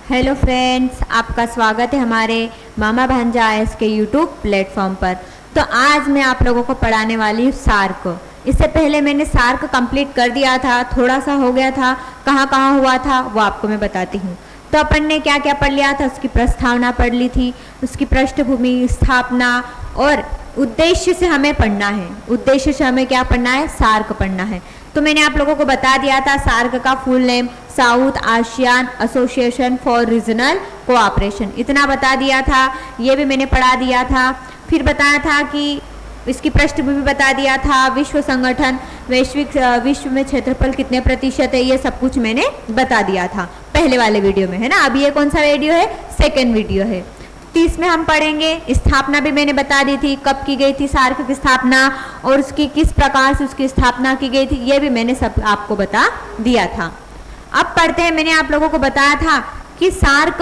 Hello friends, आपका स्वागत है हमारे मामा भांजा आईएएस के यूट्यूब प्लेटफॉर्म पर। तो आज मैं आप लोगों को पढ़ाने वाली हूँ सार्क। इससे पहले मैंने सार्क कंप्लीट कर दिया था, थोड़ा सा हो गया था, कहाँ कहाँ हुआ था वो आपको मैं बताती हूँ। तो अपन ने क्या क्या पढ़ लिया था, उसकी प्रस्तावना पढ़ ली थी, उसकी पृष्ठभूमि, स्थापना और उद्देश्य से हमें पढ़ना है। उद्देश्य से हमें क्या पढ़ना है, सार्क पढ़ना है। तो मैंने आप लोगों को बता दिया था सार्क का full name south ASEAN association for regional cooperation, इतना बता दिया था। ये भी मैंने पढ़ा दिया था। फिर बताया था कि इसकी पृष्ठभूमि बता दिया था, विश्व संगठन विश्व में क्षेत्रफल कितने प्रतिशत है, ये सब कुछ मैंने बता दिया था पहले वाले वीडियो में, है ना। अब ये कौन सा वीडियो है, सेकेंड वीडियो है। 30 में हम पढ़ेंगे स्थापना भी मैंने बता दी थी, कब की गई थी सार्क की स्थापना और उसकी किस प्रकार से उसकी स्थापना की गई थी, ये भी मैंने सब आपको बता दिया था। अब पढ़ते हैं। मैंने आप लोगों को बताया था कि सार्क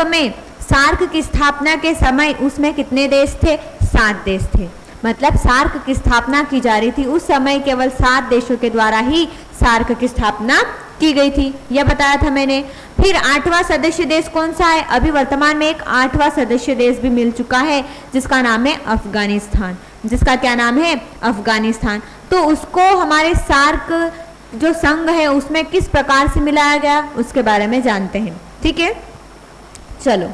की स्थापना के समय उसमें कितने देश थे, 7 देश थे। मतलब सार्क की स्थापना की जा रही थी उस समय केवल 7 देशों के द्वारा ही सार्क की स्थापना की गई थी, यह बताया था मैंने। फिर 8वां सदस्य देश कौन सा है, अभी वर्तमान में एक 8वां सदस्य देश भी मिल चुका है जिसका नाम है अफगानिस्तान। जिसका क्या नाम है, अफगानिस्तान। तो उसको हमारे सार्क जो संघ है उसमें किस प्रकार से मिलाया गया उसके बारे में जानते हैं, ठीक है। चलो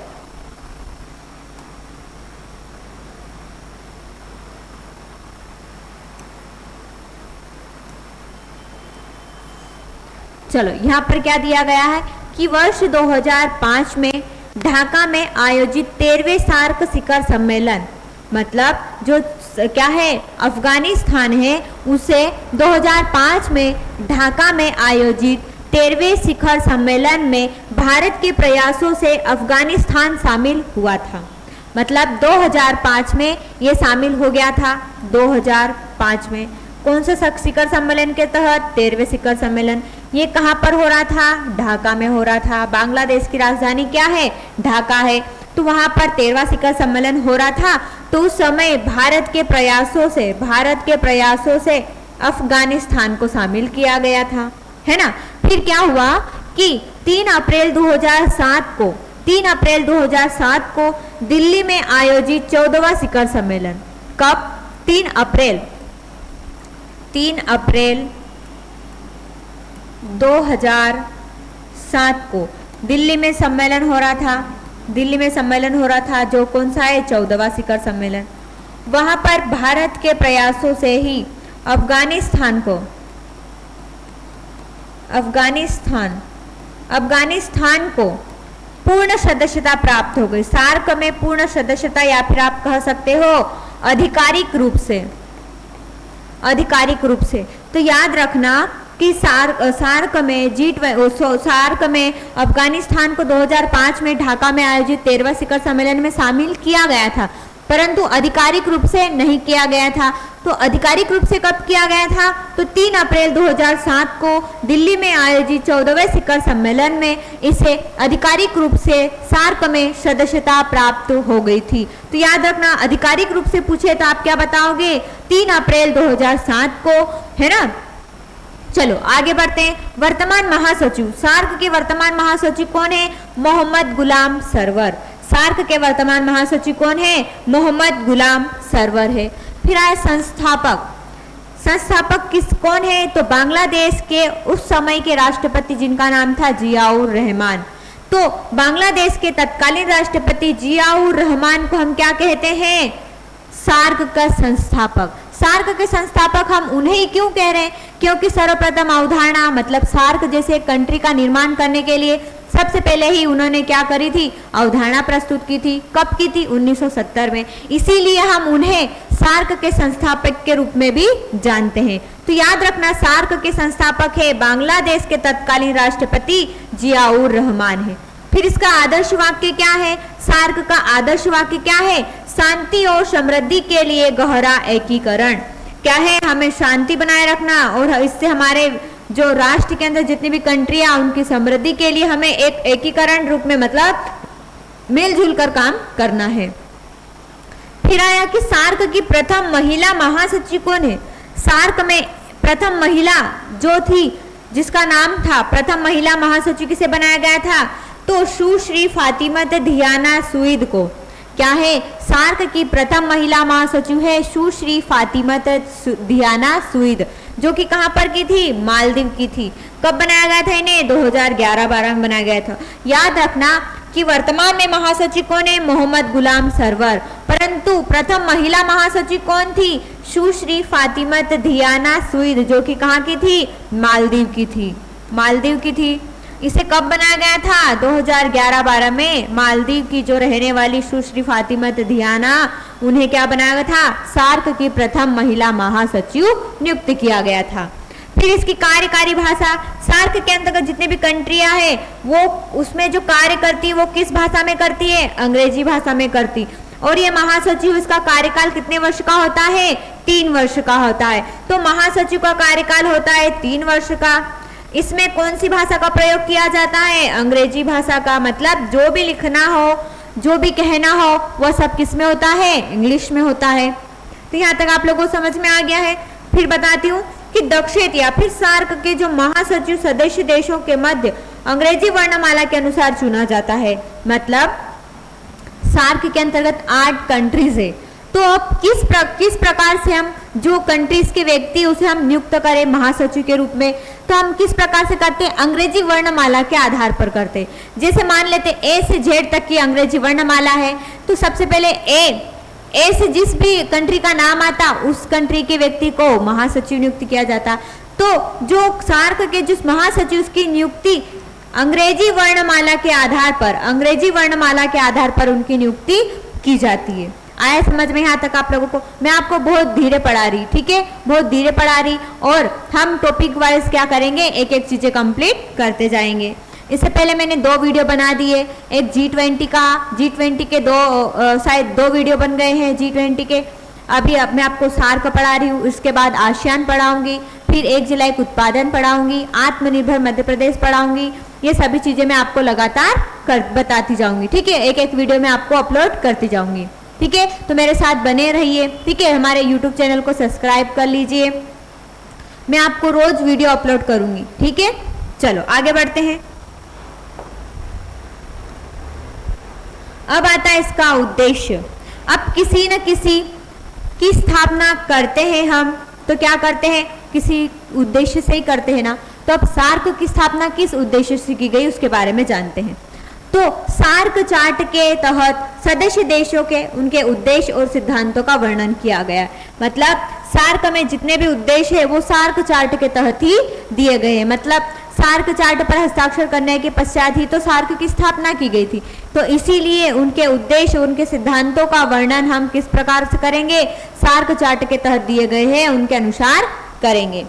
यहाँ पर क्या दिया गया है कि वर्ष 2005 में ढाका में आयोजित 13वें सार्क शिखर सम्मेलन, मतलब जो क्या है अफगानिस्तान है, उसे 2005 में ढाका में आयोजित 13वें शिखर सम्मेलन में भारत के प्रयासों से अफगानिस्तान शामिल हुआ था। मतलब 2005 में ये शामिल हो गया था। 2005 में कौन से शिखर सम्मेलन के तहत, 13वें शिखर सम्मेलन। ये कहाँ पर हो रहा था, ढाका में हो रहा था। बांग्लादेश की राजधानी क्या है, ढाका है। तो वहां पर 13वां शिखर सम्मेलन हो रहा था। तो उस समय भारत के प्रयासों से अफगानिस्तान को शामिल किया गया था, है ना। फिर क्या हुआ कि 3 अप्रैल 2007 को दिल्ली में आयोजित 14वां शिखर सम्मेलन, कब, 3 अप्रैल 2007 को दिल्ली में सम्मेलन हो रहा था। जो कौन सा है, 14वां शिखर सम्मेलन। वहां पर भारत के प्रयासों से ही अफगानिस्तान को पूर्ण सदस्यता प्राप्त हो गई। सार्क में पूर्ण सदस्यता, या फिर आप कह सकते हो आधिकारिक रूप से। तो याद रखना कि सार्क में अफगानिस्तान को 2005 में ढाका में आयोजित 13वां शिखर सम्मेलन में शामिल किया गया था, परंतु आधिकारिक रूप से नहीं किया गया था। तो आधिकारिक रूप से कब किया गया था, तो 3 अप्रैल 2007 को दिल्ली में आयोजित 14वें शिखर सम्मेलन में इसे आधिकारिक रूप से सार्क में सदस्यता प्राप्त हो गई थी। तो याद रखना, आधिकारिक रूप से पूछे तो आप क्या बताओगे, 3 अप्रैल 2007 को, है ना। चलो आगे बढ़ते हैं। वर्तमान महासचिव, सार्क के वर्तमान महासचिव कौन है, मोहम्मद गुलाम सरवर। सार्क के वर्तमान महासचिव कौन है, मोहम्मद गुलाम सरवर है। फिर आए संस्थापक कौन है, तो बांग्लादेश के उस समय के राष्ट्रपति जिनका नाम था जियाउर रहमान। तो बांग्लादेश के तत्कालीन राष्ट्रपति जियाउर रहमान को हम क्या कहते हैं, सार्क का संस्थापक। सार्क के संस्थापक हम उन्हें ही क्यों कह रहे हैं, क्योंकि सर्वप्रथम अवधारणा, मतलब सार्क जैसे कंट्री का निर्माण करने के लिए सबसे पहले ही उन्होंने क्या करी थी, अवधारणा प्रस्तुत की थी। कब की थी, 1970 में। इसीलिए हम उन्हें सार्क के संस्थापक के रूप में भी जानते हैं। तो याद रखना, सार्क के संस्थापक है बांग्लादेश के तत्कालीन राष्ट्रपति जियाउर रहमान है। फिर इसका आदर्श वाक्य क्या है, सार्क का आदर्श वाक्य क्या है, शांति और समृद्धि के लिए गहरा एकीकरण। क्या है, हमें शांति बनाए रखना और इससे हमारे जो राष्ट्र के अंदर जितनी भी कंट्रियां उनकी समृद्धि के लिए हमें एक एकीकरण रूप में, मतलब मिलजुल कर काम करना है। फिर आया कि सार्क की प्रथम महिला महासचिव कौन है। सार्क में प्रथम महिला जो थी, जिसका नाम था, प्रथम महिला महासचिव किसे बनाया गया था, तो सुश्री फातिमत धियाना सुईद को क्या है, सार्क की प्रथम महिला महासचिव है सुश्री फातिमत धियाना सुईद, जो कि कहां पर की थी, मालदीव की थी। कब बनाया गया था इन्हें, 2011-12 में बनाया गया था। याद रखना कि वर्तमान में महासचिव कौन है, मोहम्मद गुलाम सरवर, परंतु प्रथम महिला महासचिव कौन थी, सुश्री फातिमत धियाना सुईद, जो कि कहाँ की थी, मालदीव की थी, मालदीव की थी। इसे कब बनाया गया था, 2011-12 में। मालदीव की जो रहने वाली सुश्री फातिमत धियाना, उन्हें क्या बनाया गया था, सार्क की प्रथम महिला महासचिव नियुक्त किया गया था। फिर इसकी कार्यकारी भाषा, सार्क के अंतर्गत जितने भी कंट्रियां हैं वो उसमें जो कार्य करती है वो किस भाषा में करती है, अंग्रेजी भाषा में करती। और ये महासचिव, इसका कार्यकाल कितने वर्ष का होता है, 3 वर्ष का होता है। तो महासचिव का कार्यकाल होता है 3 वर्ष का। इसमें कौन सी भाषा का प्रयोग किया जाता है, अंग्रेजी भाषा का। मतलब जो भी लिखना हो, जो भी कहना हो, वह सब किस में होता है, इंग्लिश में होता है। तो यहाँ तक आप लोगों को समझ में आ गया है। फिर बताती हूँ कि दक्षिण या फिर सार्क के जो महासचिव सदस्य देशों के मध्य अंग्रेजी वर्णमाला के अनुसार चुना जाता है। मतलब सार्क के अंतर्गत 8 कंट्रीज है, तो अब किस प्रकार से हम जो कंट्रीज के व्यक्ति उसे हम नियुक्त करें महासचिव के रूप में, तो हम किस प्रकार से करते हैं, अंग्रेजी वर्णमाला के आधार पर करते। जैसे मान लेते ए से जेड तक की अंग्रेजी वर्णमाला है, तो सबसे पहले ए से जिस भी कंट्री का नाम आता उस कंट्री के व्यक्ति को महासचिव नियुक्त किया जाता। तो जो सार्क के जिस महासचिव की नियुक्ति अंग्रेजी वर्णमाला के आधार पर, अंग्रेजी वर्णमाला के आधार पर उनकी नियुक्ति की जाती है। आया समझ में यहाँ तक आप लोगों को। मैं आपको बहुत धीरे पढ़ा रही, ठीक है, बहुत धीरे पढ़ा रही, और हम टॉपिक वाइज क्या करेंगे, एक एक चीजें कंप्लीट करते जाएंगे। इससे पहले मैंने 2 वीडियो बना दिए, एक G20 का, G20 के शायद 2 वीडियो बन गए हैं G20 के। अभी अब मैं आपको सार्क पढ़ा रही हूँ, इसके बाद आसियान पढ़ाऊंगी, फिर 1 जुलाई का उत्पादन पढ़ाऊंगी, आत्मनिर्भर मध्य प्रदेश पढ़ाऊंगी। ये सभी चीजें मैं आपको लगातार बताती जाऊंगी, ठीक है, एक एक वीडियो में आपको अपलोड करती जाऊंगी, ठीक है। तो मेरे साथ बने रहिए, ठीक है। हमारे YouTube चैनल को सब्सक्राइब कर लीजिए, मैं आपको रोज वीडियो अपलोड करूंगी, ठीक है। चलो आगे बढ़ते हैं। अब आता है इसका उद्देश्य। अब किसी न किसी की स्थापना करते हैं हम, तो क्या करते हैं, किसी उद्देश्य से ही करते हैं ना। तो अब सार्क की स्थापना किस उद्देश्य से की गई उसके बारे में जानते हैं। तो सार्क चार्ट के तहत सदस्य देशों के उनके उद्देश्य और सिद्धांतों का वर्णन किया गया है। मतलब सार्क में जितने भी उद्देश्य है वो सार्क चार्ट के तहत ही दिए गए हैं। मतलब सार्क चार्ट पर हस्ताक्षर करने के पश्चात ही तो सार्क की स्थापना की गई थी, तो इसीलिए उनके उद्देश्य, उनके सिद्धांतों का वर्णन हम किस प्रकार से करेंगे, सार्क चार्ट के तहत दिए गए हैं उनके अनुसार करेंगे।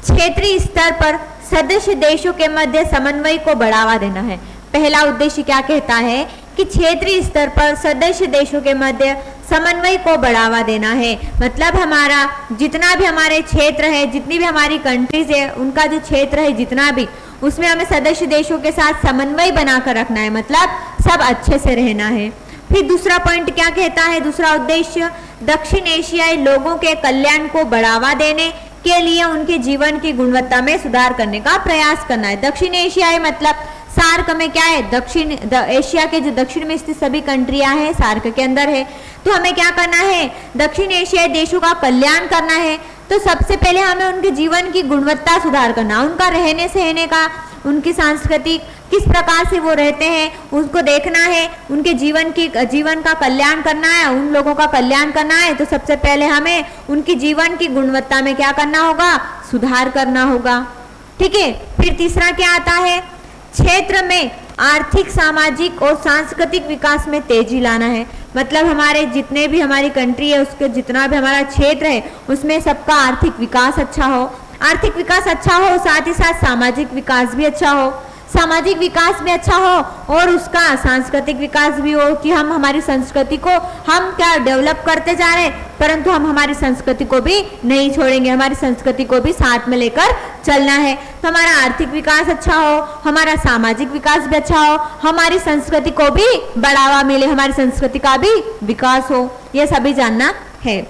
क्षेत्रीय स्तर पर सदस्य देशों के मध्य समन्वय को बढ़ावा देना है। पहला उद्देश्य क्या कहता है कि क्षेत्रीय स्तर पर सदस्य देशों के मध्य समन्वय को बढ़ावा देना है। मतलब हमारा जितना भी हमारे क्षेत्र है, जितनी भी हमारी कंट्रीज है, उनका जो क्षेत्र है जितना भी, उसमें हमें सदस्य देशों के साथ समन्वय बनाकर रखना है। मतलब सब अच्छे से रहना है। फिर दूसरा पॉइंट क्या कहता है, दूसरा उद्देश्य दक्षिण एशियाई लोगों के कल्याण को बढ़ावा देने के लिए उनके जीवन की गुणवत्ता में सुधार करने का प्रयास करना है। दक्षिण एशियाई मतलब सार्क में क्या है, दक्षिण एशिया के जो दक्षिण में स्थित सभी कंट्रियां हैं सार्क के अंदर है। तो हमें क्या करना है, दक्षिण एशियाई देशों का कल्याण करना है। तो सबसे पहले हमें उनके जीवन की गुणवत्ता सुधार करना, उनका रहने सहने का, उनकी सांस्कृतिक किस प्रकार से वो रहते हैं उसको देखना है, उनके जीवन का कल्याण करना है, उन लोगों का कल्याण करना है। तो सबसे पहले हमें उनकी जीवन की गुणवत्ता में क्या करना होगा, सुधार करना होगा, ठीक है। फिर तीसरा क्या आता है, क्षेत्र में आर्थिक, सामाजिक और सांस्कृतिक विकास में तेजी लाना है। मतलब हमारे जितने भी हमारी कंट्री है उसके जितना भी हमारा क्षेत्र है उसमें सबका आर्थिक विकास अच्छा हो, आर्थिक विकास अच्छा हो, साथ ही साथ सामाजिक विकास भी अच्छा हो, सामाजिक विकास भी अच्छा हो और उसका सांस्कृतिक विकास भी हो कि हम हमारी संस्कृति को हम क्या डेवलप करते जा रहे हैं, परंतु हम हमारी संस्कृति को भी नहीं छोड़ेंगे, हमारी संस्कृति को भी साथ में लेकर चलना है। तो हमारा आर्थिक विकास अच्छा हो, हमारा सामाजिक विकास भी अच्छा हो, हमारी संस्कृति को भी बढ़ावा मिले, हमारी संस्कृति का भी विकास हो, यह सभी जानना है।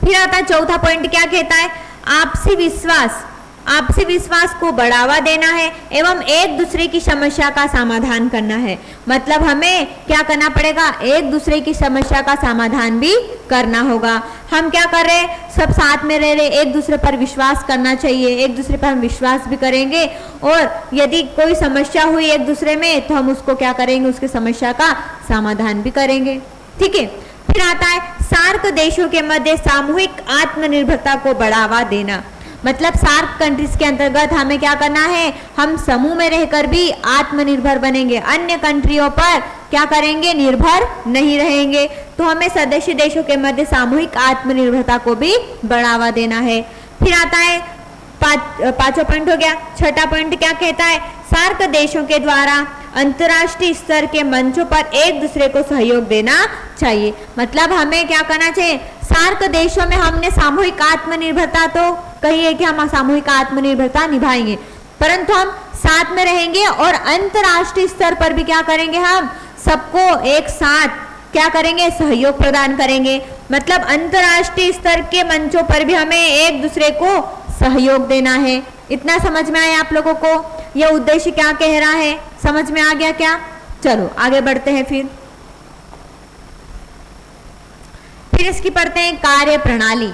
फिर आता है चौथा पॉइंट, क्या कहता है, आपसी विश्वास आपसी विश्वास को बढ़ावा देना है एवं एक दूसरे की समस्या का समाधान करना है। मतलब हमें क्या करना पड़ेगा, एक दूसरे की समस्या का समाधान भी करना होगा। हम क्या कर रहे हैं, सब साथ में रह रहे, एक दूसरे पर विश्वास करना चाहिए, एक दूसरे पर हम विश्वास भी करेंगे और यदि कोई समस्या हुई एक दूसरे में तो हम उसको क्या करेंगे, उसकी समस्या का समाधान भी करेंगे। ठीक है। फिर आता है सार्क देशों के मध्य सामूहिक आत्मनिर्भरता को बढ़ावा देना। मतलब सार्क कंट्रीज के अंतर्गत हमें क्या करना है, हम समूह में रहकर भी आत्मनिर्भर बनेंगे, अन्य कंट्रियों पर क्या करेंगे, निर्भर नहीं रहेंगे। तो हमें सदस्य देशों के मध्य सामूहिक आत्मनिर्भरता को भी बढ़ावा देना है। फिर आता है पांचवा पॉइंट हो गया। छठा पॉइंट क्या कहता है, सार्क देशों के द्वारा अंतर्राष्ट्रीय स्तर के मंचों पर एक दूसरे को सहयोग देना चाहिए। मतलब हमें क्या करना चाहिए, सार्क देशों में हमने सामूहिक आत्मनिर्भरता तो कही है कि हम सामूहिक आत्मनिर्भरता निभाएंगे, परंतु हम साथ में रहेंगे और अंतर्राष्ट्रीय स्तर पर भी क्या करेंगे, हम सबको एक साथ क्या करेंगे, सहयोग प्रदान करेंगे। मतलब अंतर्राष्ट्रीय स्तर के मंचों पर भी हमें एक दूसरे को सहयोग देना है। इतना समझ में आया आप लोगों को, यह उद्देश्य क्या कह रहा है, समझ में आ गया क्या? चलो आगे बढ़ते हैं। फिर इसकी पढ़ते हैं कार्य प्रणाली।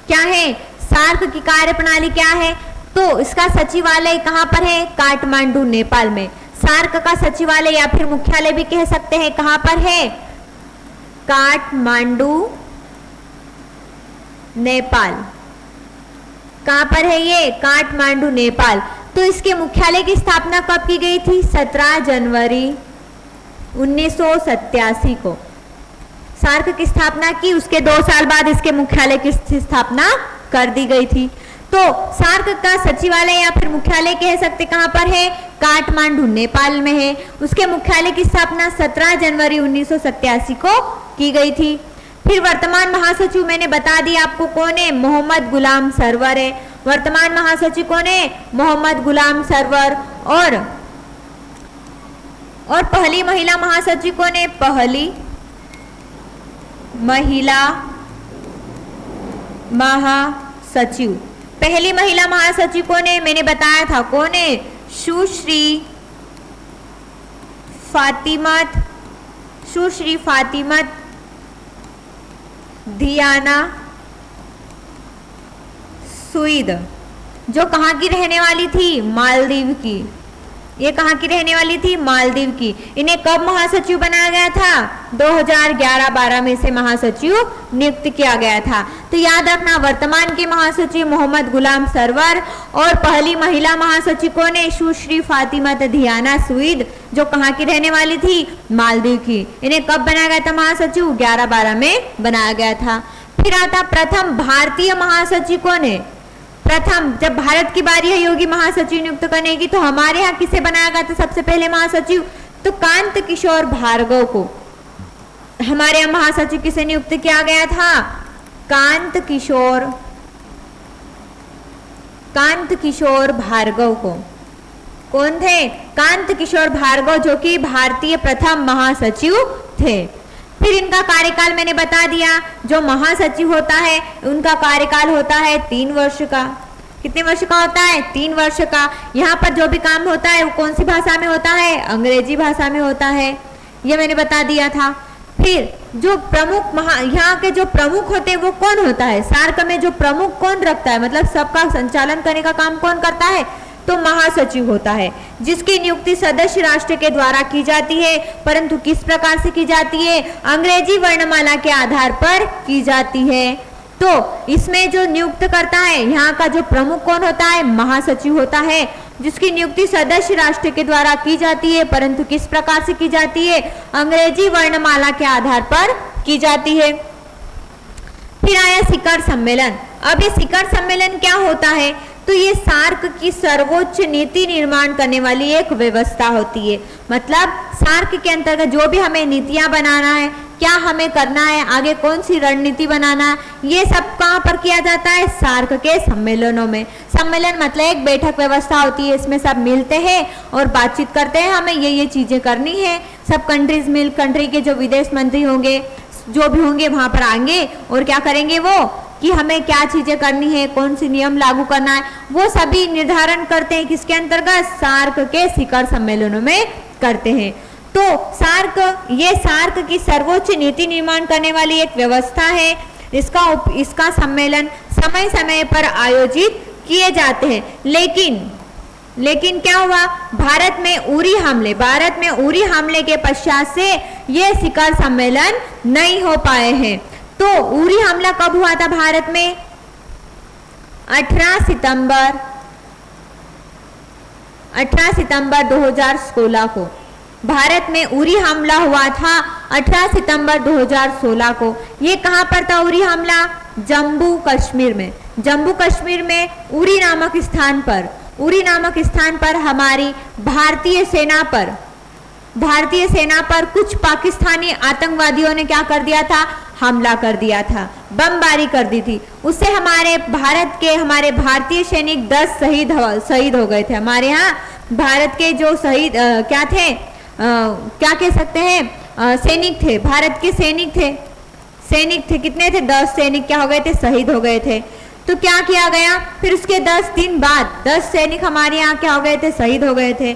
क्या है सार्क की कार्य प्रणाली क्या है? तो इसका सचिवालय कहाँ पर है, काठमांडू नेपाल में। सार्क का सचिवालय या फिर मुख्यालय भी कह सकते हैं, कहाँ पर है, काठमांडू नेपाल। कहाँ पर है ये, काठमांडू नेपाल। तो इसके मुख्यालय की स्थापना कब की गई थी, 17 जनवरी 1987 को सार्क की स्थापना की। उसके 2 साल बाद इसके मुख्यालय की स्थापना कर दी गई थी। तो सार्क का सचिवालय या फिर मुख्यालय कह सकते कहाँ पर है, काठमांडू नेपाल में है। उसके मुख्यालय की स्थापना 17 जनवरी 1987 को की गई थी। फिर वर्तमान महासचिव मैंने बता दिया आपको कौन है, मोहम्मद गुलाम सरवर है। वर्तमान महासचिव कौन है, मोहम्मद गुलाम सरवर। और पहली महिला महासचिव कौन है, पहली महिला महासचिव। पहली महिला महासचिव कौन है, मैंने बताया था कौन है, सुश्री फातिमत दियाना सुईद, जो कहाँ की रहने वाली थी, मालदीव की। ये कहाँ की रहने वाली थी, मालदीव की। इन्हें कब महासचिव बनाया गया था, 2011-12 में से महासचिव नियुक्त किया गया था। तो याद रखना वर्तमान के महासचिव मोहम्मद गुलाम सरवर और पहली महिला महासचिव कौन है, सुश्री फातिमत दियाना सुईद, जो कहाँ की रहने वाली थी, मालदीव की। इन्हें कब बनाया गया था महासचिव, 11-12 में बनाया गया था। फिर आता प्रथम भारतीय महासचिव कौन है, प्रथम जब भारत की बारी है योगी महासचिव नियुक्त करने की, तो हमारे यहाँ किसे बनाया गया था सबसे पहले महासचिव, तो कांत किशोर भार्गव को हमारे यहाँ महासचिव किसे नियुक्त किया गया था, कांत किशोर भार्गव को। कौन थे, कांत किशोर भार्गव, जो कि भारतीय प्रथम महासचिव थे। फिर इनका कार्यकाल मैंने बता दिया, जो महासचिव होता है उनका कार्यकाल होता है 3 वर्ष का। कितने वर्ष का होता है, 3 वर्ष का। यहाँ पर जो भी काम होता है वो कौन सी भाषा में होता है, अंग्रेजी भाषा में होता है, ये मैंने बता दिया था। फिर जो प्रमुख यहाँ के जो प्रमुख होते हैं वो कौन होता है, सार्क में जो प्रमुख कौन रखता है, मतलब सबका संचालन करने का काम कौन करता है, तो महासचिव होता है, जिसकी नियुक्ति सदस्य राष्ट्र के द्वारा की जाती है। परंतु किस प्रकार से की जाती है, अंग्रेजी वर्णमाला के आधार पर की जाती है। तो इसमें जो नियुक्त करता है यहाँ का जो प्रमुख कौन होता है, महासचिव होता है, जिसकी नियुक्ति सदस्य राष्ट्र के द्वारा की जाती है। परंतु किस प्रकार से की जाती है, अंग्रेजी वर्णमाला के आधार पर की जाती है। फिर आया शिखर सम्मेलन। अब ये शिखर सम्मेलन क्या होता है, तो ये सार्क की सर्वोच्च नीति निर्माण करने वाली एक व्यवस्था होती है। मतलब सार्क के अंतर्गत जो भी हमें नीतियां बनाना है, क्या हमें करना है, आगे कौन सी रणनीति बनाना है, ये सब कहाँ पर किया जाता है, सार्क के सम्मेलनों में। सम्मेलन मतलब एक बैठक व्यवस्था होती है, इसमें सब मिलते हैं और बातचीत करते हैं, हमें ये चीजें करनी है। सब कंट्री के जो विदेश मंत्री होंगे जो भी होंगे वहां पर आएंगे और क्या करेंगे, वो कि हमें क्या चीजें करनी है, कौन सी नियम लागू करना है, वो सभी निर्धारण करते हैं किसके अंतर्गत, सार्क के शिखर सम्मेलनों में करते हैं। तो सार्क की सर्वोच्च नीति निर्माण करने वाली एक व्यवस्था है। इसका सम्मेलन समय समय पर आयोजित किए जाते हैं। लेकिन क्या हुआ, भारत में उरी हमले के पश्चात से ये शिखर सम्मेलन नहीं हो पाए हैं। तो उरी हमला कब हुआ था भारत में, 18 सितंबर 2016 को भारत में उरी हमला हुआ था 18 सितंबर 2016 को। ये कहां पर था उरी हमला, जम्मू कश्मीर में उरी नामक स्थान पर हमारी भारतीय सेना पर कुछ पाकिस्तानी आतंकवादियों ने क्या कर दिया था, हमला कर दिया था, बमबारी कर दी थी। उससे हमारे भारतीय सैनिक 10 शहीद हो गए थे। हमारे यहाँ भारत के जो शहीद क्या कह सकते हैं, सैनिक थे, भारत के सैनिक थे। कितने थे, 10 सैनिक क्या हो गए थे, शहीद हो गए थे। तो क्या किया गया, फिर उसके 10 दिन बाद 10 सैनिक हमारे यहाँ क्या हो गए थे, शहीद हो गए थे।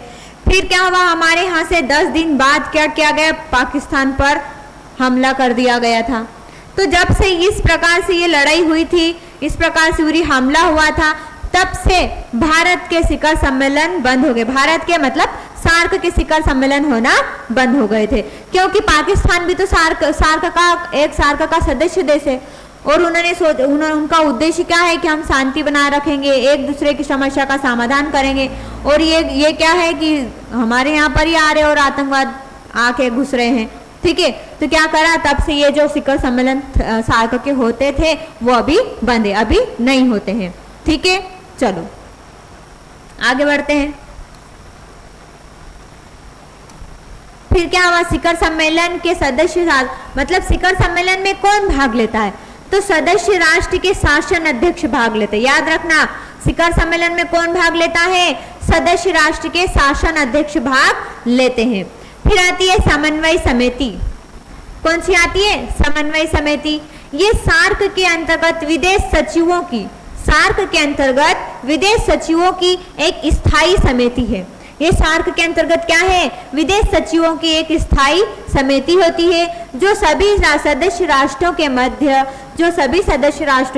फिर क्या हुआ, हमारे यहाँ से 10 दिन बाद क्या किया गया, पाकिस्तान पर हमला कर दिया गया था। तो जब से इस प्रकार से ये लड़ाई हुई थी, इस प्रकार से उरी हमला हुआ था, तब से भारत के शिखर सम्मेलन बंद हो गए। भारत के मतलब सार्क के शिखर सम्मेलन होना बंद हो गए थे, क्योंकि पाकिस्तान भी तो सार्क का सदस्य देश है। और उनका उद्देश्य क्या है कि हम शांति बनाए रखेंगे, एक दूसरे की समस्या का समाधान करेंगे। और ये क्या है कि हमारे यहाँ पर ही आ रहे और आतंकवाद आके घुस रहे हैं, ठीक है। तो क्या करा, तब से ये जो शिखर सम्मेलन सार्क के होते थे वो अभी बंद है, अभी नहीं होते हैं, ठीक है। चलो आगे बढ़ते हैं। फिर क्या हुआ, शिखर सम्मेलन के सदस्य मतलब शिखर सम्मेलन में कौन भाग लेता है, तो सदस्य राष्ट्र के शासन अध्यक्ष भाग लेते हैं। याद रखना, शिखर सम्मेलन में कौन भाग लेता है, सदस्य राष्ट्र के शासन अध्यक्ष भाग लेते हैं। फिर आती है समन्वय समिति। कौन सी आती है, समन्वय समिति। ये सार्क के अंतर्गत विदेश सचिवों की एक स्थायी समिति है। ये सार्क के अंतर्गत क्या है, विदेश सचिवों की एक स्थायी समिति होती है, जो सभी सदस्य राष्ट्रों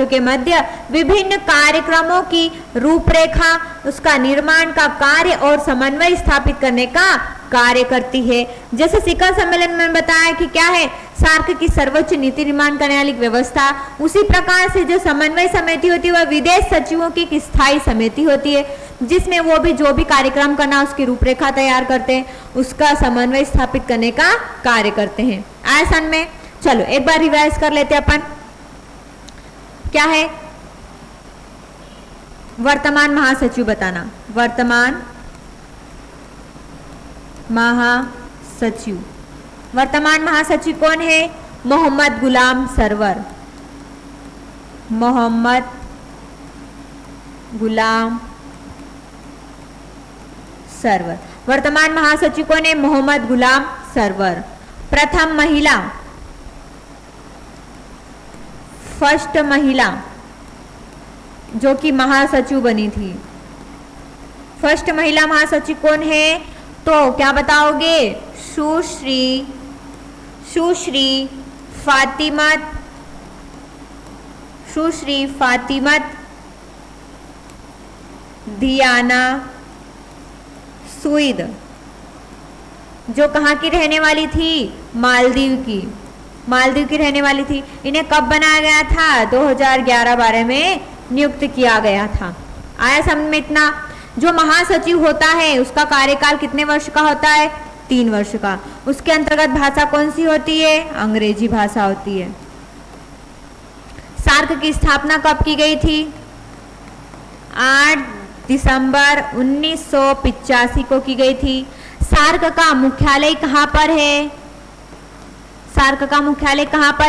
के मध्य विभिन्न कार्यक्रमों की रूपरेखा, उसका निर्माण का कार्य और समन्वय स्थापित करने का कार्य करती है। जैसे शिखर सम्मेलन में बताया कि क्या है, सार्क की सर्वोच्च नीति निर्माण करने वाली व्यवस्था, उसी प्रकार से जो समन्वय समिति होती है वह विदेश सचिवों की एक स्थायी समिति होती है, जिसमें वो भी जो भी कार्यक्रम करना उसकी रूपरेखा तैयार करते हैं, उसका समन्वय स्थापित करने का कार्य करते हैं। आसन में चलो एक बार रिवाइज कर लेते हैं अपन। क्या है, वर्तमान महासचिव बताना, वर्तमान महासचिव कौन है, मोहम्मद गुलाम सरवर। वर्तमान महासचिव कौन है, मोहम्मद गुलाम सरवर। प्रथम महिला, फर्स्ट महिला जो कि महासचिव बनी थी, फर्स्ट महिला महासचिव कौन है, तो क्या बताओगे, सुश्री फातिमत दियाना सुईद, जो कहाँ की रहने वाली थी, मालदीव की रहने वाली थी। इन्हें कब बनाया गया था, 2011-12 में नियुक्त किया गया था। आया समझ में इतना। जो महासचिव होता है उसका कार्यकाल कितने वर्ष का होता है, 3 वर्ष का। उसके अंतर्गत भाषा कौन सी होती है, अंग्रेजी भाषा होती है। सार्क की स्थापना कब की गई थी, 8 दिसंबर 1985 को की गई थी। सार्क का मुख्यालय कहाँ पर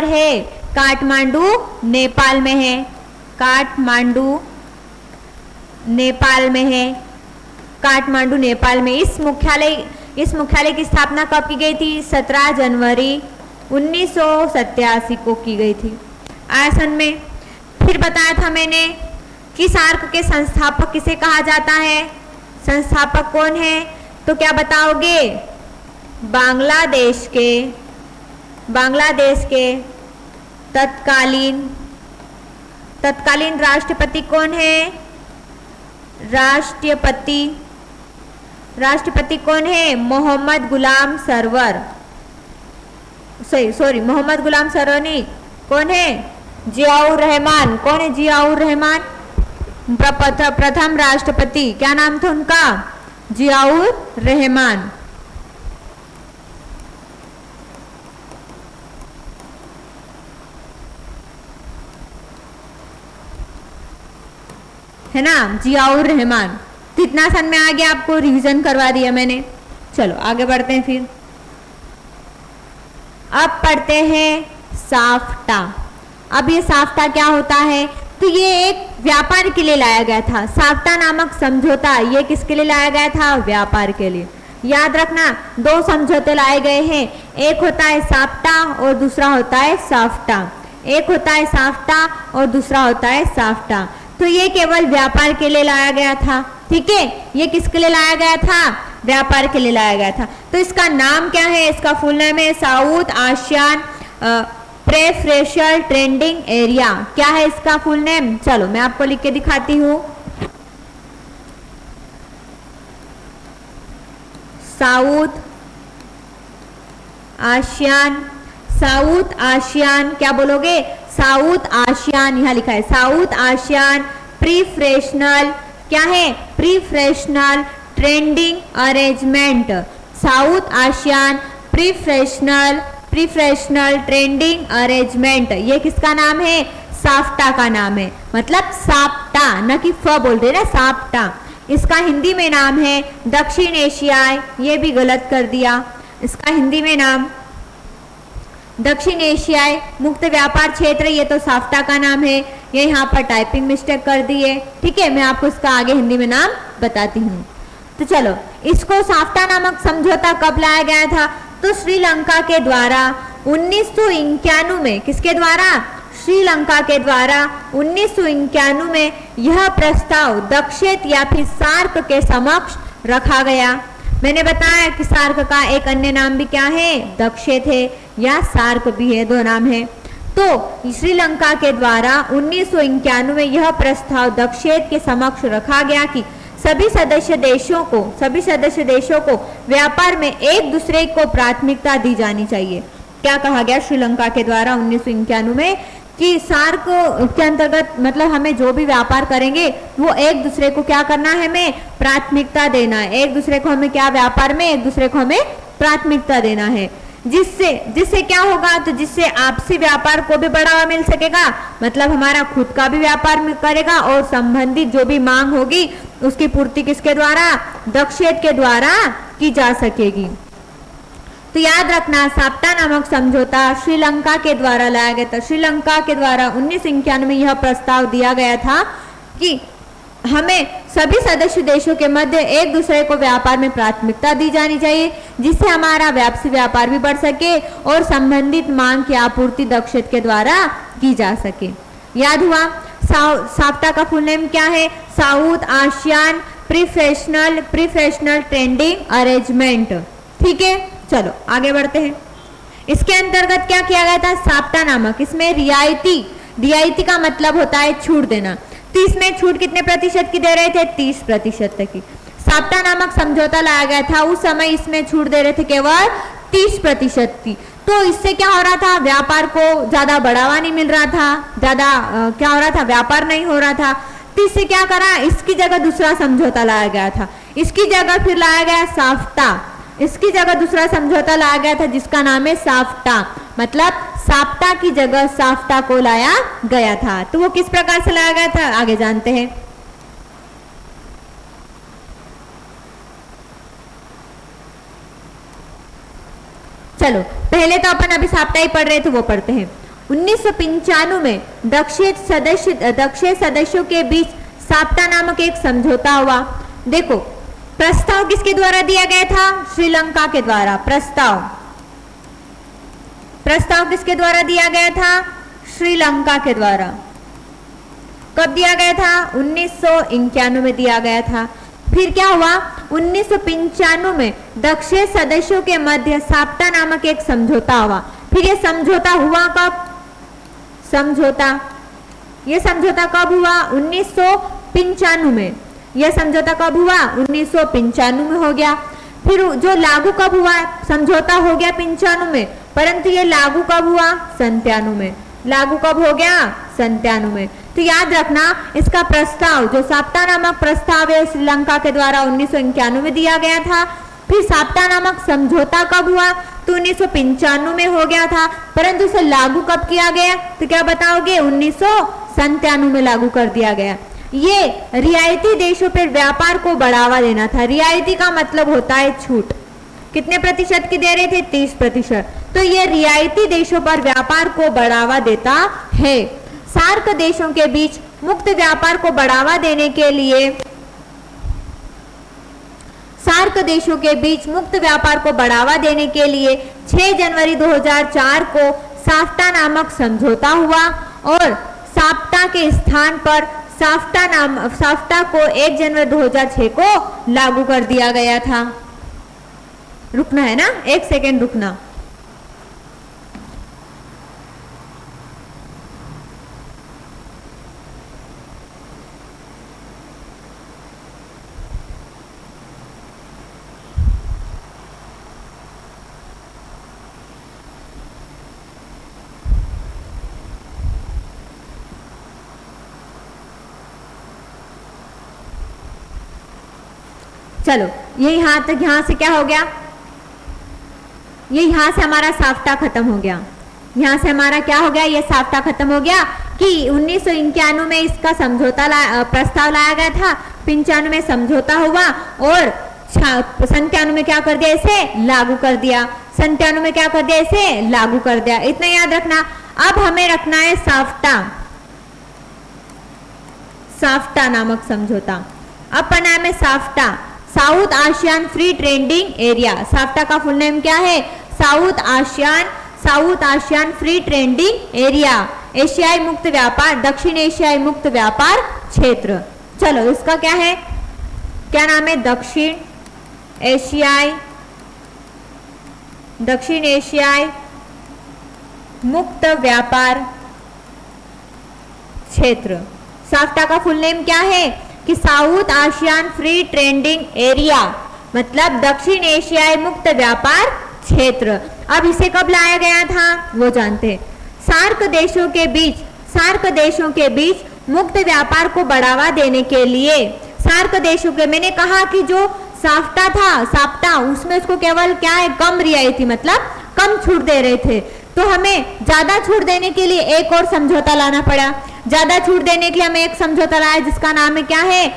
है, काठमांडू नेपाल में है। काठमांडू नेपाल में इस मुख्यालय की स्थापना कब की गई थी, 17 जनवरी 1987 को की गई थी। आसन में फिर बताया था मैंने कि सार्क के संस्थापक किसे कहा जाता है, संस्थापक कौन है, तो क्या बताओगे, बांग्लादेश के तत्कालीन राष्ट्रपति कौन है, राष्ट्रपति कौन है, मोहम्मद गुलाम सरवर नहीं, कौन है, जियाउर रहमान। कौन है जियाउर रहमान, प्रथम राष्ट्रपति, क्या नाम था उनका, जियाउर रहमान। है ना, जियाउर रहमान। तो इतना सन में आ गया, आपको रिवीजन करवा दिया मैंने। चलो आगे बढ़ते हैं फिर। अब पढ़ते हैं साफ्टा। अब ये साफ्टा क्या होता है, तो ये एक व्यापार के लिए लाया गया था। साफ्टा नामक समझौता ये किसके लिए लाया गया था, व्यापार के लिए। याद रखना, दो समझौते लाए गए हैं, एक होता है साफ्टा और दूसरा होता है साफ्टा। एक होता है साफ्टा और दूसरा होता है साफ्टा। तो ये केवल व्यापार के लिए लाया गया था, ठीक है। ये किसके लिए लाया गया था, व्यापार के लिए लाया गया था। तो इसका नाम क्या है, इसका फुल नेम है south ASEAN preferential trading area. क्या है इसका फुल नेम, चलो मैं आपको लिख के दिखाती हूँ। साउथ आशियान क्या बोलोगे, साउथ आशियान, यहाँ लिखा है साउथ आशियान प्रीफ्रेशनल, क्या है, preferential trading arrangement. South ASEAN preferential trading arrangement, ये किसका नाम है, साफ्टा का नाम है। मतलब साप्टा, न कि फ बोल रहे ना, साप्टा। इसका हिंदी में नाम है दक्षिण एशियाई, ये भी गलत कर दिया, इसका हिंदी में नाम दक्षिण एशियाई मुक्त व्यापार क्षेत्र, ये तो साफ्टा का नाम है। ये यहाँ पर टाइपिंग मिस्टेक कर दी है, ठीक है। मैं आपको इसका आगे हिंदी में नाम बताती हूँ। तो चलो, इसको साफ्टा नामक समझौता कब लाया गया था, तो श्रीलंका के द्वारा 1991 में, किसके द्वारा, श्रीलंका के द्वारा 1991 में यह प्रस्ताव दक्षिण या फिर सार्क के समक्ष रखा गया। मैंने बताया कि सार्क का एक अन्य नाम भी क्या है, दक्षिण है या सार्क भी है, दो नाम है। तो श्रीलंका के द्वारा 1991 में यह प्रस्ताव दक्षिण के समक्ष रखा गया कि सभी सदस्य देशों को व्यापार में एक दूसरे को प्राथमिकता दी जानी चाहिए। क्या कहा गया श्रीलंका के द्वारा 1991 में कि सार्क के अंतर्गत, मतलब हमें जो भी व्यापार करेंगे वो एक दूसरे को क्या करना है, हमें प्राथमिकता देना है। एक दूसरे को हमें क्या, व्यापार में एक दूसरे को हमें प्राथमिकता देना है। जिससे क्या होगा, तो जिससे आपसी व्यापार को भी बढ़ावा मिल सकेगा, मतलब हमारा खुद का भी व्यापार करेगा और संबंधित जो भी मांग होगी उसकी पूर्ति किसके द्वारा, दक्षिण के द्वारा की जा सकेगी। तो याद रखना, साफ्टा नामक समझौता श्रीलंका के द्वारा लाया गया था। श्रीलंका के द्वारा 1991 में यह प्रस्ताव दिया गया था कि हमें सभी सदस्य देशों के मध्य एक दूसरे को व्यापार में प्राथमिकता दी जानी चाहिए, जिससे हमारा व्यापसी व्यापार भी बढ़ सके और संबंधित मांग की आपूर्ति दक्षिण के द्वारा की जा सके। याद हुआ, साफ्टा का फुल नेम क्या है, south ASEAN preferential trading arrangement, ठीक है। चलो आगे बढ़ते हैं। इसके अंतर्गत क्या किया गया था, साफ्टा नामक, इसमें रियायती का मतलब होता है छूट देना। तो इसमें छूट कितने प्रतिशत की दे रहे थे, 30% तक की। साफ्टा नामक समझौता लाया गया था, उस समय इसमें छूट दे रहे थे केवल 30% की। तो इससे क्या हो रहा था, व्यापार को ज्यादा बढ़ावा नहीं मिल रहा था, ज्यादा क्या हो रहा था, व्यापार नहीं हो रहा था। तो इससे क्या करा, इसकी जगह दूसरा समझौता लाया गया था। इसकी जगह फिर लाया गया साफ्टा, इसकी जगह दूसरा समझौता लाया गया था जिसका नाम है साफ्टा। मतलब साफ्टा की जगह साफ्टा को लाया गया था। तो वो किस प्रकार से लाया गया था, आगे जानते हैं। चलो पहले तो अपन अभी साफ्टा ही पढ़ रहे थे, वो पढ़ते हैं। 1995 में दक्षिण सदस्यों के बीच साफ्टा नामक एक समझौता हुआ। देखो, प्रस्ताव किसके द्वारा दिया गया था, श्रीलंका के द्वारा। प्रस्ताव किसके द्वारा दिया गया था, श्रीलंका के द्वारा। कब दिया गया था? 1991 में दिया गया था। फिर क्या हुआ? 1995 में दक्षिण सदस्यों के मध्य साप्ता नामक एक समझौता हुआ। फिर ये समझौता हुआ कब? ये समझौता कब हुआ? 1995 में। यह समझौता कब हुआ? 1995 में हो गया। फिर जो लागू कब हुआ? समझौता हो गया 95 में, परंतु ये लागू कब हुआ? 97 में। लागू कब हो गया? 97 में। तो याद रखना, इसका प्रस्ताव जो साप्ता नामक प्रस्ताव है श्रीलंका के द्वारा 1991 में दिया गया था। फिर साप्ता नामक समझौता कब हुआ? तो 1995 में हो गया था, परंतु इसे लागू कब किया गया? तो क्या बताओगे? 1997 में लागू कर दिया गया। ये रियायती देशों पर व्यापार को बढ़ावा देना था। रियायती का मतलब होता है छूट। कितने प्रतिशत की दे रहे थे? 30%। तो ये रियायती देशों पर व्यापार को बढ़ावा देता है। सार्क देशों के बीच मुक्त व्यापार को बढ़ावा देने के लिए 6 जनवरी 2004 को साफ्टा नामक समझौता हुआ और साप्ता के स्थान पर साफ्टा को 1 जनवरी 2006 को लागू कर दिया गया था। रुकना है ना, 1 सेकेंड रुकना। चलो, ये यहां तक, यहां से क्या हो गया? ये यहां से हमारा साफ्टा खत्म हो गया। यहां से हमारा क्या हो गया? ये साफ्टा खत्म हो गया कि 1991 में इसका समझौता प्रस्ताव लाया गया था, 95 में समझौता हुआ और 97 में क्या कर दिया? इसे लागू कर दिया। 97 में क्या कर दिया? इसे लागू कर दिया। इतना याद रखना। अब हमें रखना है साफ्टा नामक समझौता। अब नाम है SAFTA, south ASEAN free trading area. SAFTA का फुल नेम क्या है? South ASEAN free trading area, एशियाई मुक्त व्यापार, दक्षिण एशियाई मुक्त व्यापार क्षेत्र। चलो, इसका क्या है? क्या नाम है? दक्षिण एशियाई मुक्त व्यापार क्षेत्र। साफ्टा का फुल नेम क्या है? कि south ASEAN free trading area, मतलब दक्षिण एशियाई मुक्त व्यापार क्षेत्र। अब इसे कब लाया गया था वो जानते हैं। सार्क देशों के बीच मुक्त व्यापार को बढ़ावा देने के लिए सार्क देशों के, मैंने कहा कि जो साप्टा उसमें उसको केवल क्या है? कम रियायती, मतलब कम छूट दे रहे थे। तो हमें ज्यादा छूट देने के लिए एक और समझौता लाना पड़ा। ज्यादा छूट देने के लिए हमें एक समझौता लाया जिसका नाम है क्या है?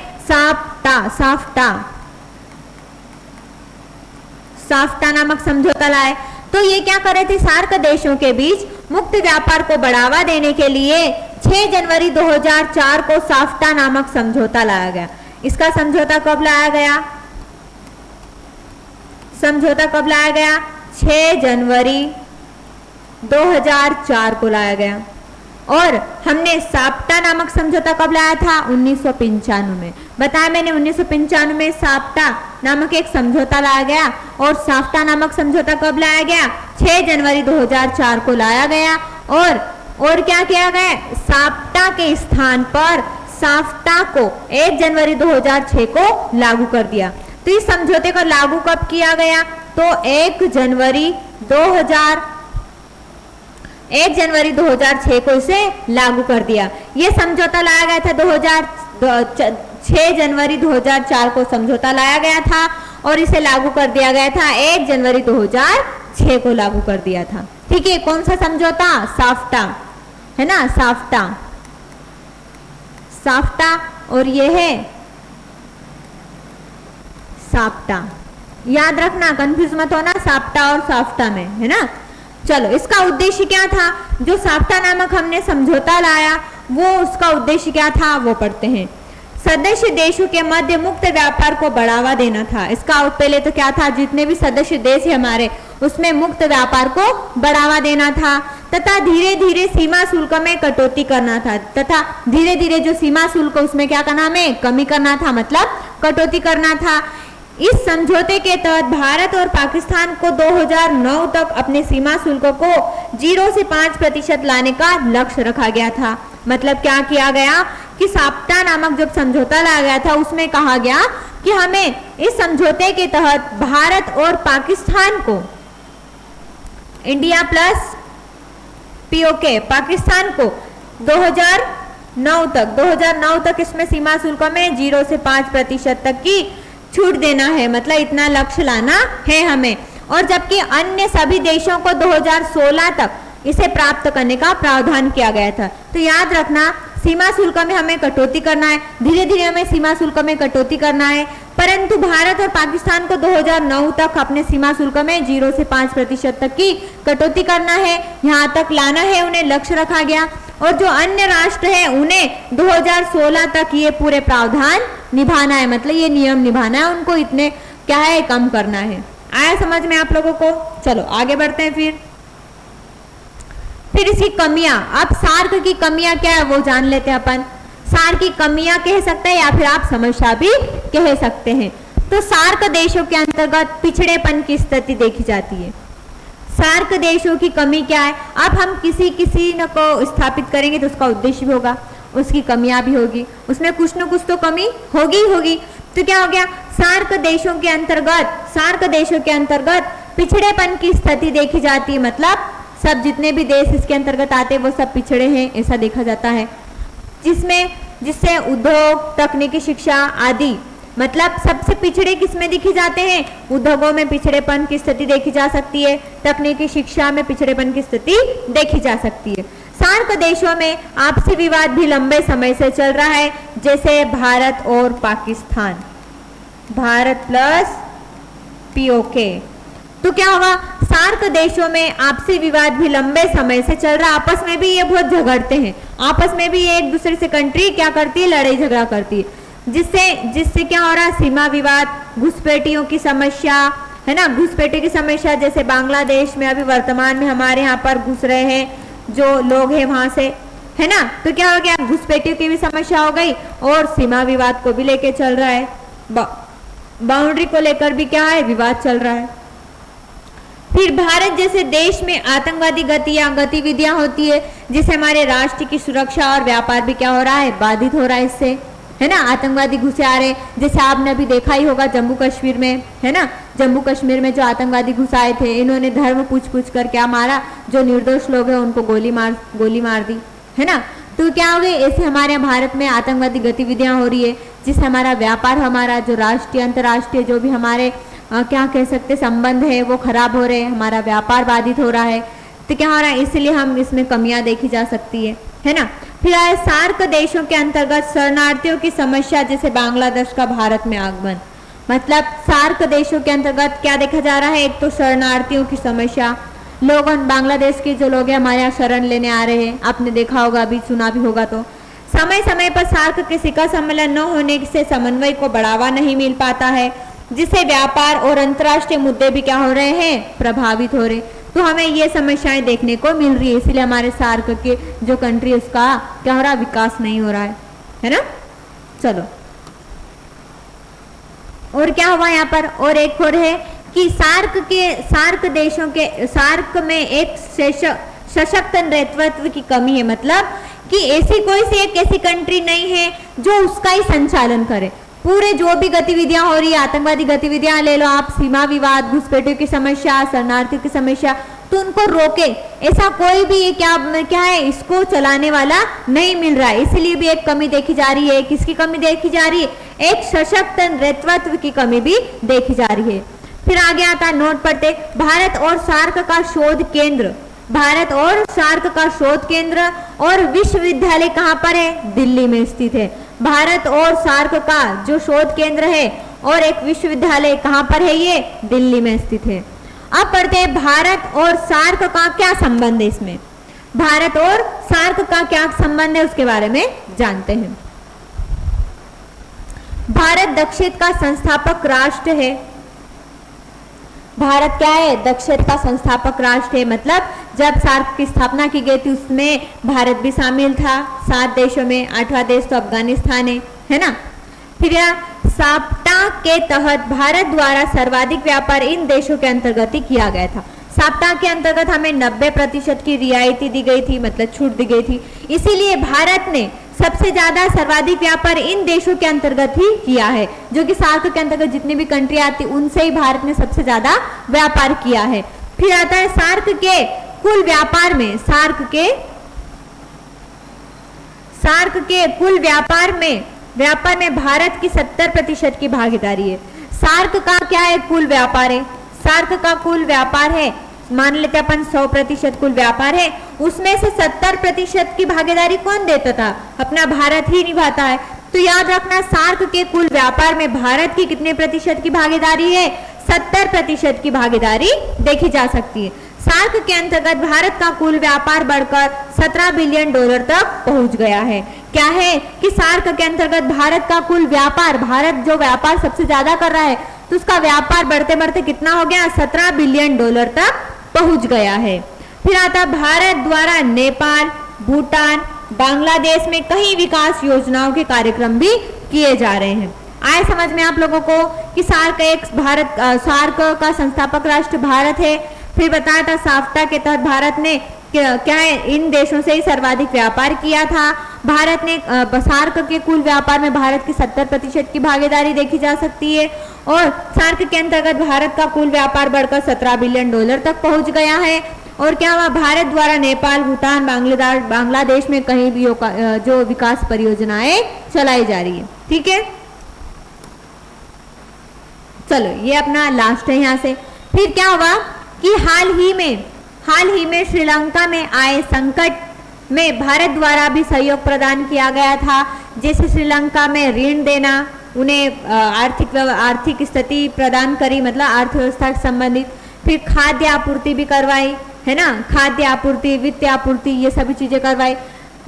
साफ्टा नामक समझौता लाए। तो ये क्या कर रहे थे? सार्क देशों के बीच मुक्त व्यापार को बढ़ावा देने के लिए 6 जनवरी 2004 को साफ्टा नामक समझौता लाया गया। इसका समझौता कब लाया गया? 6 जनवरी 2004 को लाया गया। और हमने साप्टा नामक समझौता कब लाया था? 1995 में। बताया मैंने, 1995 में साप्टा नामक एक समझौता लाया गया और साफ्टा नामक समझौता कब लाया गया? 6 जनवरी 2004 को लाया गया। और क्या किया गया? साप्टा के स्थान पर साफ्टा को 1 जनवरी 2006 को लागू कर दिया। तो इस समझौते को लागू कब किया गया? तो 1 जनवरी 2006 को इसे लागू कर दिया। ये समझौता लाया गया था 6 जनवरी 2004 को समझौता लाया गया था और इसे लागू कर दिया गया था 1 जनवरी 2006 को लागू कर दिया था। ठीक है, कौन सा समझौता? साफ्टा, है ना? साफ्टा और ये है साप्टा। याद रखना, कंफ्यूज मत होना साप्टा और साफ्टा में, है ना? चलो, इसका उद्देश्य क्या था? जो साफ्टा नामक हमने समझौता लाया वो उसका उद्देश्य क्या था वो पढ़ते हैं। सदस्य देशों के मध्य मुक्त व्यापार को बढ़ावा देना था। इसका पहले तो क्या था? जितने भी सदस्य देश है हमारे उसमें मुक्त व्यापार को बढ़ावा देना था। तथा धीरे धीरे सीमा शुल्क में कटौती करना था, तथा धीरे धीरे जो सीमा शुल्क उसमें क्या करना, हमें कमी करना था, मतलब कटौती करना था। इस समझौते के तहत भारत और पाकिस्तान को 2009 तक अपने सीमा शुल्क को 0 से 5% लाने का लक्ष्य रखा गया था। मतलब क्या किया गया कि साप्ता नामक जब समझौता लाया गया था उसमें कहा गया कि हमें इस समझौते के तहत भारत और पाकिस्तान को, इंडिया प्लस पीओके, पाकिस्तान को 2009 तक इसमें सीमा शुल्क में 0 से 5% तक की छूट देना है, मतलब इतना लक्ष्य लाना है हमें। और जबकि अन्य सभी देशों को 2016 तक इसे प्राप्त करने का प्रावधान किया गया था। तो याद रखना, सीमा शुल्क में हमें कटौती करना है, धीरे धीरे हमें सीमा शुल्क में कटौती करना है, परंतु भारत और पाकिस्तान को 2009 तक अपने सीमा शुल्क में 0 से 5% तक की कटौती करना है, यहाँ तक लाना है, उन्हें लक्ष्य रखा गया। और जो अन्य राष्ट्र है उन्हें 2016 तक ये पूरे प्रावधान निभाना है, मतलब ये नियम निभाना है, उनको इतने क्या है, कम करना है। आया समझ में आप लोगों को? चलो आगे बढ़ते हैं। फिर इसकी कमियां, अब सार्क की कमियां क्या है वो जान लेते हैं अपन। सार्क की कमियां कह सकते हैं या फिर आप समस्या भी कह सकते हैं। तो सार्क देशों के अंतर्गत पिछड़ेपन की स्थिति देखी जाती है। सार्क देशों की कमी क्या है? अब हम किसी न को स्थापित करेंगे तो उसका उद्देश्य भी होगा, उसकी कमियां भी होगी, उसमें कुछ न कुछ तो कमी होगी। तो क्या हो गया, सार्क देशों के अंतर्गत पिछड़ेपन की स्थिति देखी जाती है। मतलब सब जितने भी देश इसके अंतर्गत आते हैं वो सब पिछड़े हैं, ऐसा देखा जाता है। जिससे उद्योग, तकनीकी शिक्षा आदि, मतलब सबसे पिछड़े किसमें दिखे जाते हैं? उद्योगों में पिछड़ेपन की स्थिति देखी जा सकती है, तकनीकी शिक्षा में पिछड़ेपन की स्थिति देखी जा सकती है। सार्क देशों में आपसी विवाद भी लंबे समय से चल रहा है, जैसे भारत और पाकिस्तान, भारत प्लस पीओके। तो क्या होगा, सार्क देशों में आपसी विवाद भी लंबे समय से चल रहा है, आपस में भी ये बहुत झगड़ते हैं, आपस में भी ये एक दूसरे से कंट्री क्या करती है, लड़ाई झगड़ा करती है, जिससे क्या हो रहा है, सीमा विवाद, घुसपैठियों की समस्या है ना, घुसपैठियों की समस्या, जैसे बांग्लादेश में अभी वर्तमान में हमारे यहाँ पर घुस रहे हैं जो लोग हैं वहां से, है ना। तो क्या हो गया, घुसपैठियों की भी समस्या हो गई और सीमा विवाद को भी लेके चल रहा है, बाउंड्री को लेकर भी क्या है, विवाद चल रहा है। फिर भारत जैसे देश में आतंकवादी गतिविधियां होती है, जिससे हमारे राष्ट्र की सुरक्षा और व्यापार भी क्या हो रहा है, बाधित हो रहा है इससे, है ना। आतंकवादी घुसे आ रहे, जैसे आपने अभी देखा ही होगा जम्मू कश्मीर में, है ना, जम्मू कश्मीर में जो आतंकवादी घुस आए थे, इन्होंने धर्म पूछ कर क्या मारा, जो निर्दोष लोग हैं उनको गोली मार दी, है ना। तो क्या हो गए, ऐसे हमारे भारत में आतंकवादी गतिविधियां हो रही है, जिससे हमारा व्यापार, हमारा जो राष्ट्रीय अंतर्राष्ट्रीय जो भी हमारे क्या कह सकते संबंध है वो खराब हो रहे हैं, हमारा व्यापार बाधित हो रहा है। तो क्या हो रहा है, इसलिए हम इसमें कमियां देखी जा सकती है ना। फिर आए सार्क देशों के अंतर्गत शरणार्थियों की समस्या, जैसे बांग्लादेश का भारत में आगमन। मतलब सार्क देशों के अंतर्गत क्या देखा जा रहा है, एक तो शरणार्थियों की समस्या, लोग बांग्लादेश के जो लोग हैं हमारे यहाँ शरण लेने आ रहे हैं, आपने देखा होगा, अभी सुना भी होगा। तो समय समय पर सार्क के शिखर सम्मेलन न होने से समन्वय को बढ़ावा नहीं मिल पाता है, जिससे व्यापार और अंतर्राष्ट्रीय मुद्दे भी क्या हो रहे हैं, प्रभावित हो रहे। तो हमें ये समस्याएं देखने को मिल रही है, इसलिए हमारे सार्क के जो कंट्री उसका क्या हो रहा है, विकास नहीं हो रहा है ना। चलो और क्या हुआ यहाँ पर, और एक और है कि सार्क देशों के सार्क में एक सशक्त नेतृत्व की कमी है। मतलब कि ऐसी कोई सी एक ऐसी कंट्री नहीं है जो उसका ही संचालन करे। पूरे जो भी गतिविधियां हो रही है, आतंकवादी गतिविधियां ले लो आप, सीमा विवाद, घुसपैठियों की समस्या, शरणार्थियों की समस्या, तो उनको रोके ऐसा कोई भी क्या है इसको चलाने वाला नहीं मिल रहा है। इसलिए भी एक कमी देखी जा रही है। किसकी कमी देखी जा रही है, एक सशक्त नेतृत्व की कमी भी देखी जा रही है। फिर आगे आता है, नोट पढ़ते, भारत और सार्क का शोध केंद्र, भारत और सार्क का शोध केंद्र और विश्वविद्यालय कहाँ पर है, दिल्ली में स्थित है। भारत और सार्क का जो शोध केंद्र है और एक विश्वविद्यालय कहाँ पर है, ये दिल्ली में स्थित है। अब पढ़ते हैं भारत और सार्क का क्या संबंध है। इसमें भारत और सार्क का क्या संबंध है उसके बारे में जानते हैं। भारत दक्षिण का संस्थापक राष्ट्र है। भारत क्या है, दक्षिण का संस्थापक राष्ट्र है। मतलब जब सार्क की स्थापना की गई थी उसमें भारत भी शामिल था 7 देशों में। 8वां देश तो अफगानिस्तान है ना। फिर साप्टा के तहत भारत द्वारा सर्वाधिक व्यापार इन देशों के अंतर्गत ही किया गया था। साप्ता के अंतर्गत हमें 90% की रियायती दी गई थी, मतलब छूट दी गई थी। इसीलिए भारत ने सबसे ज्यादा सर्वाधिक व्यापार इन देशों के अंतर्गत ही किया है, जो कि सार्क के अंतर्गत जितनी भी कंट्री आती उनसे ही भारत ने सबसे ज्यादा व्यापार किया है। फिर आता है सार्क के कुल व्यापार में, सार्क के कुल व्यापार में भारत की 70% की भागीदारी है। सार्क का क्या है, कुल व्यापार है। सार्क का कुल व्यापार है, मान लेते अपन 100% कुल व्यापार है, उसमें से 70% की भागीदारी कौन देता था, अपना भारत ही निभाता है। तो याद रखना सार्क के कुल व्यापार में भारत की कितने प्रतिशत की भागीदारी है, 70% की भागीदारी देखी जा सकती है। सार्क के अंतर्गत भारत का कुल व्यापार बढ़कर $17 बिलियन तक पहुंच गया है। क्या है कि सार्क के अंतर्गत भारत का कुल व्यापार, भारत जो व्यापार सबसे ज्यादा कर रहा है, तो उसका व्यापार बढ़ते बढ़ते कितना हो गया, $17 बिलियन तक पहुंच गया है। फिर आता भारत द्वारा नेपाल, भूटान, बांग्लादेश में कई विकास योजनाओं के कार्यक्रम भी किए जा रहे हैं। आए समझ में आप लोगों को कि सार्क का संस्थापक राष्ट्र भारत है। फिर बताया था साफ्टा के तहत भारत ने क्या है, इन देशों से ही सर्वाधिक व्यापार किया था। भारत ने सार्क के कुल व्यापार में भारत की 70% की भागीदारी देखी जा सकती है। और सार्क के अंतर्गत भारत का कुल व्यापार बढ़कर $17 बिलियन तक पहुंच गया है। और क्या हुआ, भारत द्वारा नेपाल, भूटान, बांग्लादेश में कहीं भी जो विकास परियोजनाएं चलाई जा रही है। ठीक है, चलो ये अपना लास्ट है यहाँ से। फिर क्या हुआ कि हाल ही में श्रीलंका में आए संकट में भारत द्वारा भी सहयोग प्रदान किया गया था। जैसे श्रीलंका में ऋण देना, उन्हें आर्थिक स्थिति प्रदान करी, मतलब अर्थव्यवस्था से संबंधित। फिर खाद्य आपूर्ति भी करवाई, है ना, खाद्य आपूर्ति, वित्तीय आपूर्ति, ये सभी चीजें करवाई।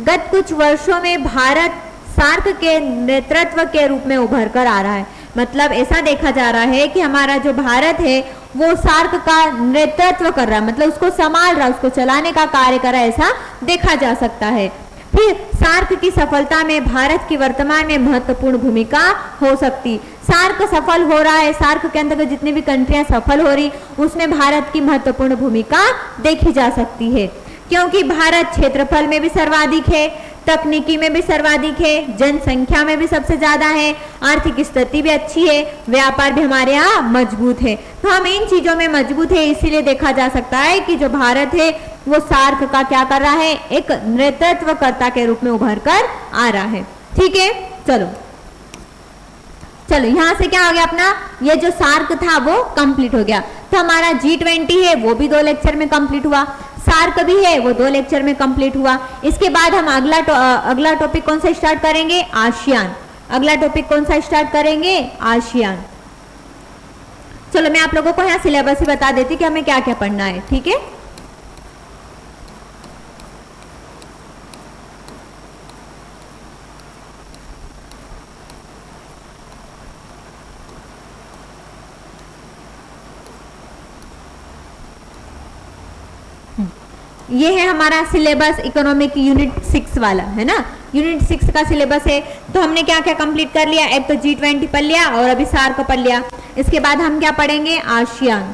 गत कुछ वर्षों में भारत सार्क के नेतृत्व के रूप में उभर कर आ रहा है। मतलब ऐसा देखा जा रहा है कि हमारा जो भारत है वो सार्क का नेतृत्व कर रहा है, मतलब उसको संभाल रहा है, उसको चलाने का कार्य कर रहा है, ऐसा देखा जा सकता है। फिर सार्क की सफलता में भारत की वर्तमान में महत्वपूर्ण भूमिका हो सकती। सार्क सफल हो रहा है, सार्क के अंतर्गत जितनी भी कंट्रियां सफल हो रही उसमें भारत की महत्वपूर्ण भूमिका देखी जा सकती है, क्योंकि भारत क्षेत्रफल में भी सर्वाधिक है, तकनीकी में भी सर्वाधिक है, जनसंख्या में भी सबसे ज्यादा है, आर्थिक स्थिति भी अच्छी है, व्यापार भी हमारे यहाँ मजबूत है। तो हम इन चीजों में मजबूत है, इसीलिए देखा जा सकता है कि जो भारत है वो सार्क का क्या कर रहा है, एक नेतृत्वकर्ता के रूप में उभर कर आ रहा है। ठीक है, चलो यहाँ से क्या हो गया, अपना ये जो सार्क था वो कंप्लीट हो गया। तो हमारा G20 है वो भी 2 लेक्चर में कंप्लीट हुआ, सार्क भी है वो 2 लेक्चर में कंप्लीट हुआ। इसके बाद हम अगला टॉपिक कौन सा स्टार्ट करेंगे, आसियान। अगला टॉपिक कौन सा स्टार्ट करेंगे, आसियान। चलो मैं आप लोगों को यहाँ सिलेबस ही बता देती कि हमें क्या क्या पढ़ना है। ठीक है, ये है हमारा सिलेबस इकोनॉमिक यूनिट 6 वाला, है ना। यूनिट 6 का सिलेबस है। तो हमने क्या क्या कंप्लीट कर लिया, एक तो G20 पढ़ लिया और अभी सार्क पढ़ लिया। इसके बाद हम क्या पढ़ेंगे, आसियान।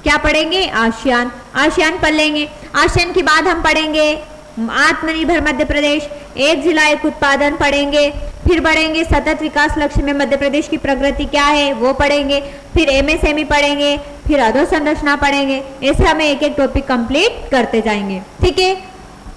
क्या पढ़ेंगे, आसियान। आसियान पढ़ लेंगे। आसियान के बाद हम पढ़ेंगे आत्मनिर्भर मध्य प्रदेश, एक जिला एक उत्पादन पढ़ेंगे। फिर बढ़ेंगे सतत विकास लक्ष्य में मध्य प्रदेश की प्रगति क्या है वो पढ़ेंगे। फिर MSME पढ़ेंगे, फिर अधोसंरचना पढ़ेंगे। ऐसे हमें एक एक टॉपिक कंप्लीट करते जाएंगे। ठीक है,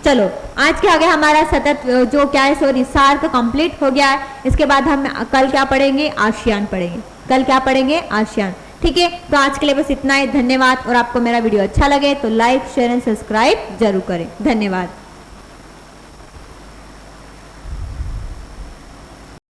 चलो आज क्या हो गया, हमारा सतत जो क्या है, सॉरी सार्क कंप्लीट हो गया है। इसके बाद हम कल क्या पढ़ेंगे, आसियान पढ़ेंगे। कल क्या पढ़ेंगे, आसियान। ठीक है, तो आज के लिए बस इतना ही। धन्यवाद। और आपको मेरा वीडियो अच्छा लगे तो लाइक, शेयर एंड सब्सक्राइब जरूर करें। धन्यवाद।